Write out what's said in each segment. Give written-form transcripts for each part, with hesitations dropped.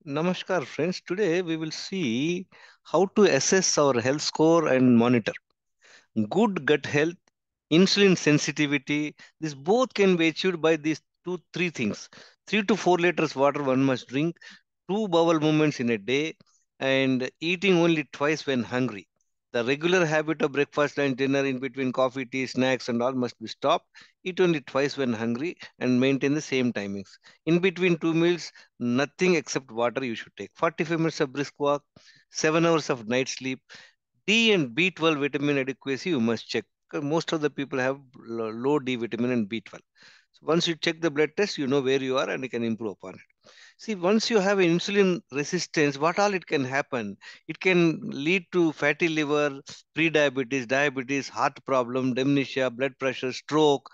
Namaskar, friends. Today we will see how to assess our health score and monitor good gut health, insulin sensitivity. This both can be achieved by these three things. 3 to 4 liters water one must drink, two bowel movements in a day, and eating only twice when hungry. The regular habit of breakfast, lunch, dinner in between coffee, tea, snacks, and all must be stopped. Eat only twice when hungry and maintain the same timings. In between two meals, nothing except water you should take. 45 minutes of brisk walk, 7 hours of night sleep. D and B12 vitamin adequacy you must check. 'Cause most of the people have low D vitamin and B12. So once you check the blood test, you know where you are and you can improve upon it. See, once you have insulin resistance, what all it can happen? It can lead to fatty liver, pre-diabetes, diabetes, heart problem, dementia, blood pressure, stroke,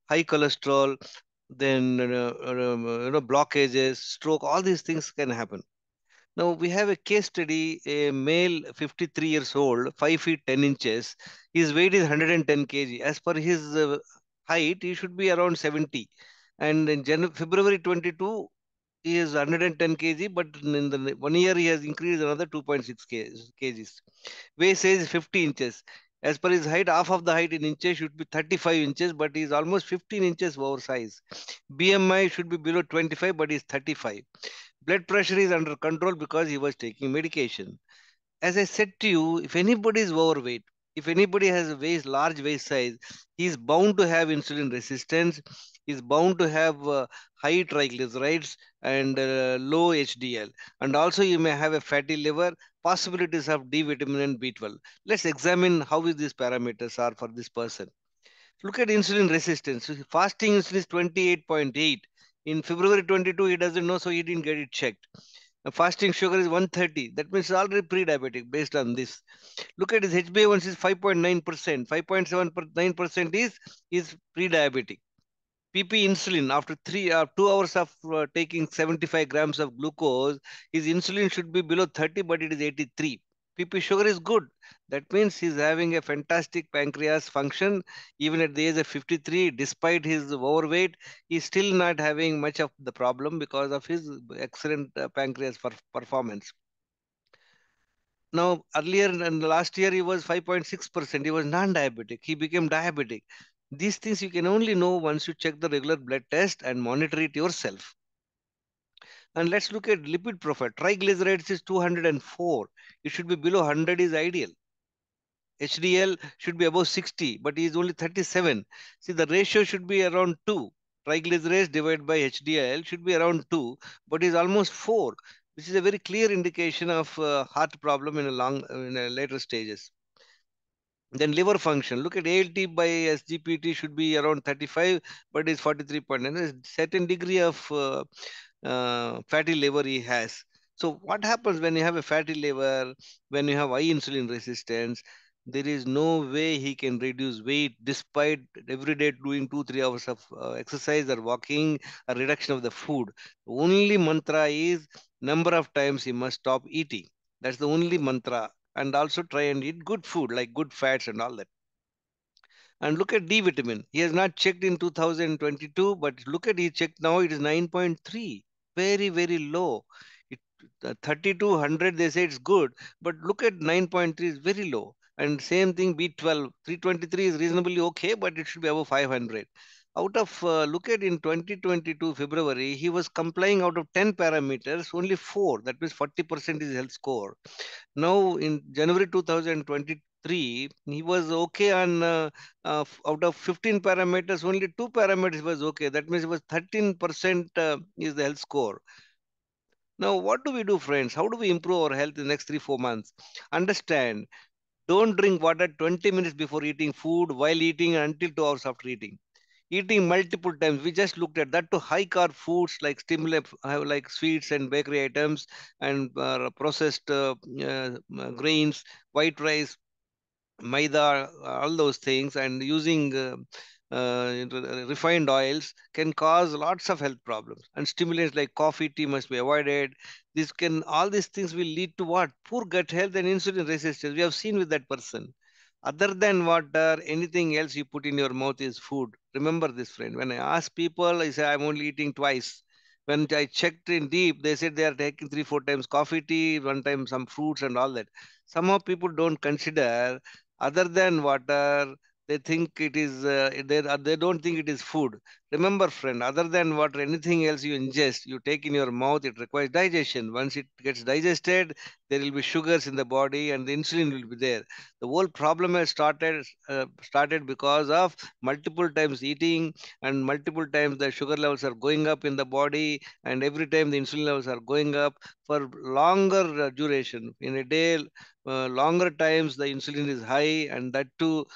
high cholesterol, then blockages, stroke. All these things can happen. Now we have a case study, a male 53 years old, 5 feet 10 inches. His weight is 110 kg. As per his height, he should be around 70. And in February 22, he is 110 kg, but in the 1 year he has increased another 2.6 kgs. Waist says 50 inches. As per his height, half of the height in inches should be 35 inches, but he is almost 15 inches oversized. BMI should be below 25, but he is 35. Blood pressure is under control because he was taking medication. As I said to you, if anybody is overweight, if anybody has a large waist size, he is bound to have insulin resistance. He is bound to have high triglycerides and low HDL. And also, you may have a fatty liver, possibilities of D vitamin and B12. Let's examine how these parameters are for this person. Look at insulin resistance. So fasting insulin is 28.8. In February 22, he doesn't know, so he didn't get it checked. Fasting sugar is 130. That means he's already pre-diabetic based on this. Look at his HbA1c is 5.9%. 5.79% is pre-diabetic. PP insulin after 2 hours of taking 75 grams of glucose, his insulin should be below 30, but it is 83. PP sugar is good. That means he's having a fantastic pancreas function. Even at the age of 53, despite his overweight, he's still not having much of the problem because of his excellent pancreas performance. Now, earlier in the last year, he was 5.6%. He was non-diabetic. He became diabetic. These things you can only know once you check the regular blood test and monitor it yourself. And let's look at lipid profile. Triglycerides is 204. It should be below 100 is ideal. HDL should be above 60, but he is only 37. See, the ratio should be around 2. Triglycerides divided by HDL should be around 2, but is almost 4, which is a very clear indication of heart problem in a later stages. Then liver function. Look at ALT by SGPT should be around 35, but is 43.9. There's certain degree of fatty liver he has. So what happens when you have a fatty liver, when you have high insulin resistance? There is no way he can reduce weight despite every day doing 2 3 hours of exercise or walking, a reduction of the food. The only mantra is number of times he must stop eating. That's the only mantra. And also try and eat good food like good fats and all that. And look at D vitamin. He has not checked in 2022, but look at he checked now. It is 9.3, very very low. It 30 to 100 they say it's good, but look at 9.3 is very low. And same thing B12 323 is reasonably okay, but it should be above 500. Out of look at in 2022 February, he was complying out of 10 parameters, only 4. That means 40% is health score. Now in January 2023, he was okay on out of 15 parameters, only 2 parameters was okay. That means it was 13% is the health score. Now, what do we do, friends? How do we improve our health in the next 3 4 months? Understand, don't drink water 20 minutes before eating food, while eating, and until 2 hours after eating. Eating multiple times. We just looked at that to high carb foods like stimulant, like sweets and bakery items and processed grains, white rice, maida, all those things, and using refined oils can cause lots of health problems. And stimulants like coffee, tea must be avoided. All these things will lead to what? Poor gut health and insulin resistance. We have seen with that person. Other than water, anything else you put in your mouth is food. Remember this, friend. When I ask people, I say I'm only eating twice. When I checked in deep, they said they are taking three, four times coffee, tea, one time some fruits and all that. Somehow people don't consider other than water. They think it is. They don't think it is food. Remember, friend, other than water, anything else you ingest, you take in your mouth, it requires digestion. Once it gets digested, there will be sugars in the body, and the insulin will be there. The whole problem has started because of multiple times eating, and multiple times the sugar levels are going up in the body, and every time the insulin levels are going up for longer duration in a day. Longer times the insulin is high, and that too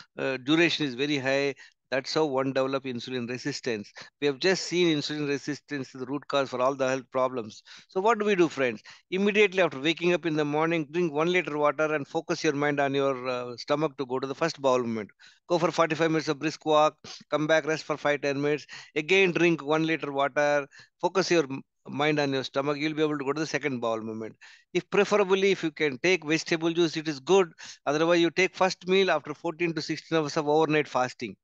duration is very high. That's how one develop insulin resistance. We have just seen insulin resistance is the root cause for all the health problems. So what do we do, friends? Immediately after waking up in the morning, drink 1 liter water and focus your mind on your stomach to go to the first bowel movement. Go for 45 minutes of brisk walk, come back, rest for 5 10 minutes. Again, drink 1 liter water, focus your mind on your stomach. You'll be able to go to the second bowel movement. If preferably, if you can take vegetable juice, it is good. Otherwise, you take first meal after 14 to 16 hours of overnight fasting.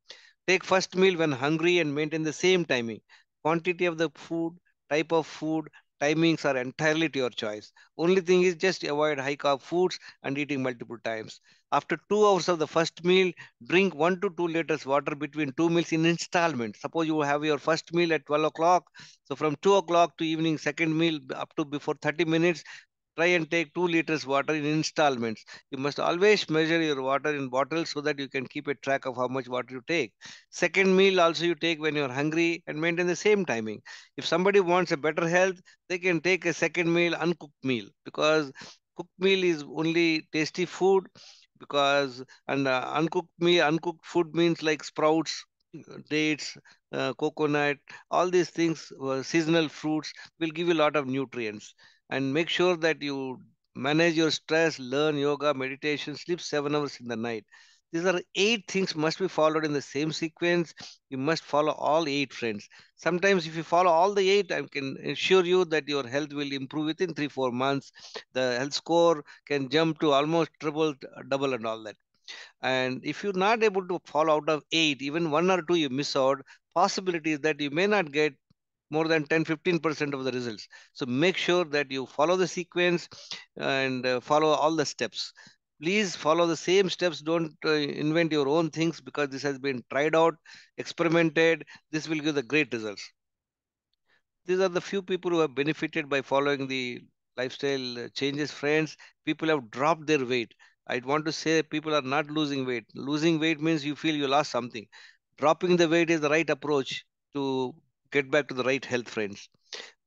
Take first meal when hungry and maintain the same timing. Quantity of the food, type of food, timings are entirely to your choice. Only thing is just avoid high carb foods and eating multiple times. After 2 hours of the first meal, drink 1 to 2 liters water between two meals in installments. Suppose you have your first meal at 12 o'clock. So from 2 o'clock to evening second meal up to before 30 minutes, try and take 2 liters water in installments. You must always measure your water in bottles so that you can keep a track of how much water you take. Second meal also you take when you're hungry and maintain the same timing. If somebody wants a better health, they can take a second meal uncooked meal, because cooked meal is only tasty food. Because and uncooked food means like sprouts, dates, coconut, all these things, seasonal fruits will give you a lot of nutrients. And make sure that you manage your stress, learn yoga, meditation, sleep 7 hours in the night. These are eight things must be followed in the same sequence. You must follow all eight, friends. Sometimes, if you follow all the eight, I can assure you that your health will improve within 3 4 months. The health score can jump to almost triple, double, and all that. And if you're not able to follow out of eight, even one or two you miss out, possibility is that you may not get more than 10 15% of the results. So make sure that you follow the sequence and follow all the steps. Please follow the same steps. Don't invent your own things, because this has been tried out, experimented. This will give the great results. These are the few people who have benefited by following the lifestyle changes, friends. People have dropped their weight. I want to say people are not losing weight. Losing weight means you feel you lost something. Dropping the weight is the right approach to get back to the right health, friends.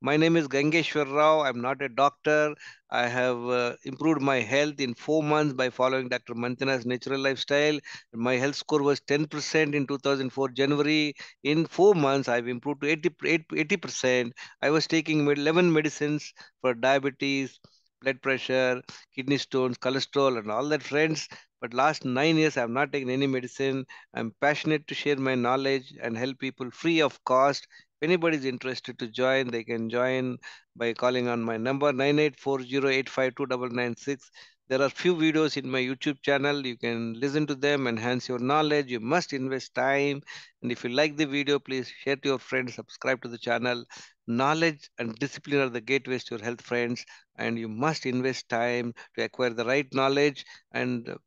My name is Gangeshwar Rao. I'm not a doctor. I have improved my health in 4 months by following Dr. Mantina's natural lifestyle. My health score was 10% in 2004 January. In 4 months, I've improved to 80%. I was taking 11 medicines for diabetes, blood pressure, kidney stones, cholesterol, and all that, friends. But last 9 years, I have not taken any medicine. I'm passionate to share my knowledge and help people free of cost. If anybody is interested to join, they can join by calling on my number 9840852996. There are few videos in my YouTube channel. You can listen to them, enhance your knowledge. You must invest time. And if you like the video, please share to your friends, subscribe to the channel. Knowledge and discipline are the gateways to your health, friends. And you must invest time to acquire the right knowledge, and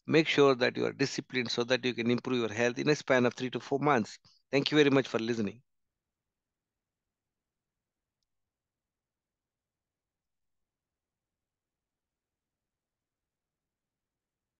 make sure that you are disciplined so that you can improve your health in a span of 3 to 4 months. Thank you very much for listening.